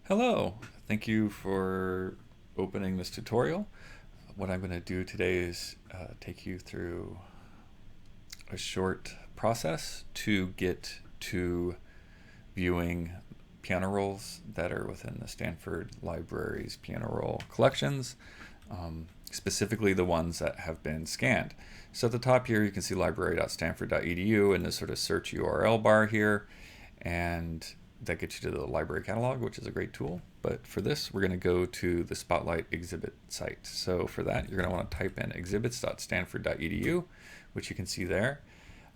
Hello, thank you for opening this tutorial. What I'm going to do today is take you through a short process to get to viewing piano rolls that are within the Stanford Libraries piano roll collections, specifically the ones that have been scanned. So at the top here you can see library.stanford.edu in this sort of search URL bar here, and that gets you to the library catalog, which is a great tool. But for this, we're going to go to the Spotlight exhibit site. So for that, you're going to want to type in exhibits.stanford.edu, which you can see there.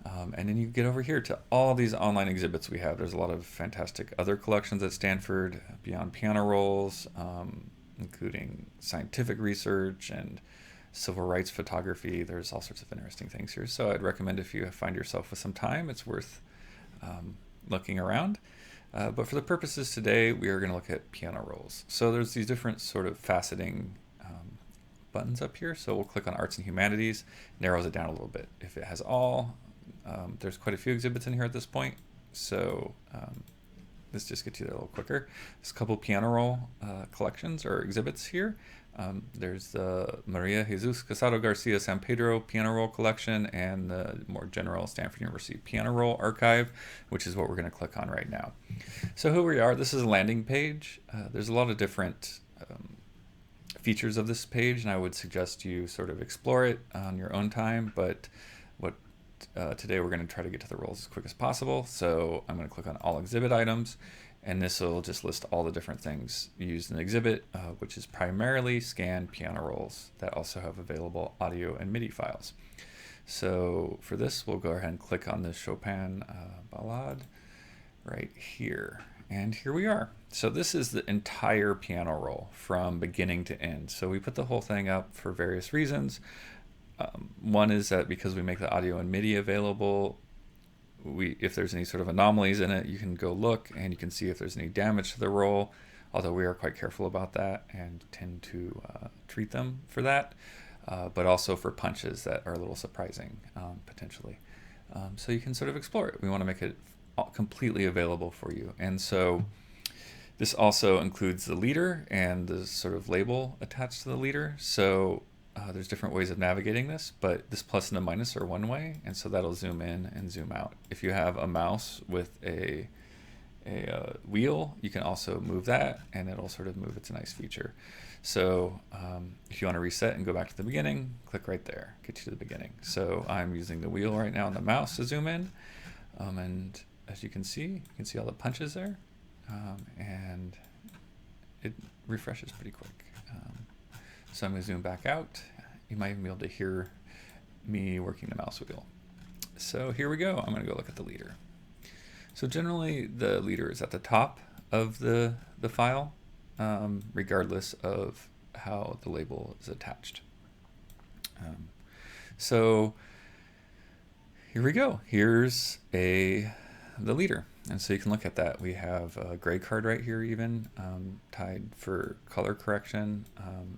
And then you get over here to all these online exhibits we have. There's a lot of fantastic other collections at Stanford beyond piano rolls, including scientific research and civil rights photography. There's all sorts of interesting things here. So I'd recommend, if you find yourself with some time, it's worth looking around. But for the purposes today, we are going to look at piano rolls. So there's these different sort of faceting buttons up here. So we'll click on Arts and Humanities, narrows it down a little bit. If it has all, there's quite a few exhibits in here at this point. So this just gets you there a little quicker. There's a couple piano roll collections or exhibits here. There's the Maria Jesus Casado Garcia San Pedro Piano Roll Collection and the more general Stanford University Piano Roll Archive, which is what we're going to click on right now. So here we are. This is a landing page. There's a lot of different features of this page, and I would suggest you sort of explore it on your own time, but today we're going to try to get to the rolls as quick as possible. So I'm going to click on all exhibit items, and this will just list all the different things used in the exhibit, which is primarily scanned piano rolls that also have available audio and MIDI files. So for this, we'll go ahead and click on this Chopin Ballade right here. And here we are. So this is the entire piano roll from beginning to end. So we put the whole thing up for various reasons. One is that because we make the audio and MIDI available, if there's any sort of anomalies in it, you can go look and you can see if there's any damage to the roll, although we are quite careful about that and tend to treat them for that, but also for punches that are a little surprising, potentially. So you can sort of explore it. We want to make it completely available for you. And so this also includes the leader and the sort of label attached to the leader. So there's different ways of navigating this, but this plus and the minus are one way, and so that'll zoom in and zoom out. If you have a mouse with a wheel, you can also move that, and it'll sort of move. It's a nice feature. So if you want to reset and go back to the beginning, click right there, get you to the beginning. So I'm using the wheel right now and the mouse to zoom in, and as you can see all the punches there, and it refreshes pretty quick. So I'm going to zoom back out. You might even be able to hear me working the mouse wheel. So here we go. I'm going to go look at the leader. So generally the leader is at the top of the file, regardless of how the label is attached. So here we go. Here's the leader. And so you can look at that. We have a gray card right here even, tied for color correction.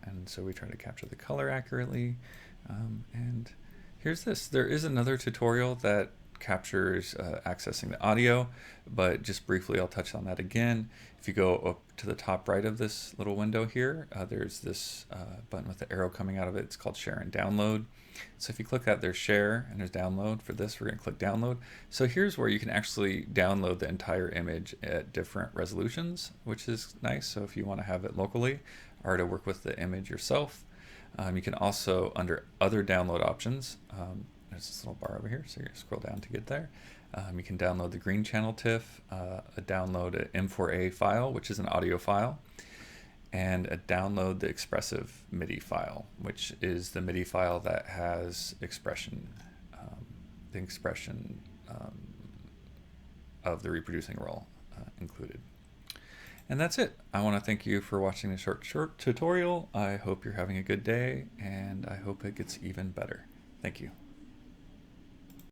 And so we try to capture the color accurately. And here's this. There is another tutorial that captures accessing the audio, but just briefly I'll touch on that again. If you go up to the top right of this little window here, there's this button with the arrow coming out of it. It's called Share and Download. So if you click that, there's Share and there's Download. For this, we're going to click Download. So here's where you can actually download the entire image at different resolutions, which is nice. So if you want to have it locally or to work with the image yourself, you can also, under other download options, there's this little bar over here, so you scroll down to get there. You can download the green channel TIFF, download an M4A file, which is an audio file, and download the expressive MIDI file, which is the MIDI file that has expression, the expression of the reproducing roll included. And that's it. I want to thank you for watching this short tutorial. I hope you're having a good day, and I hope it gets even better. Thank you.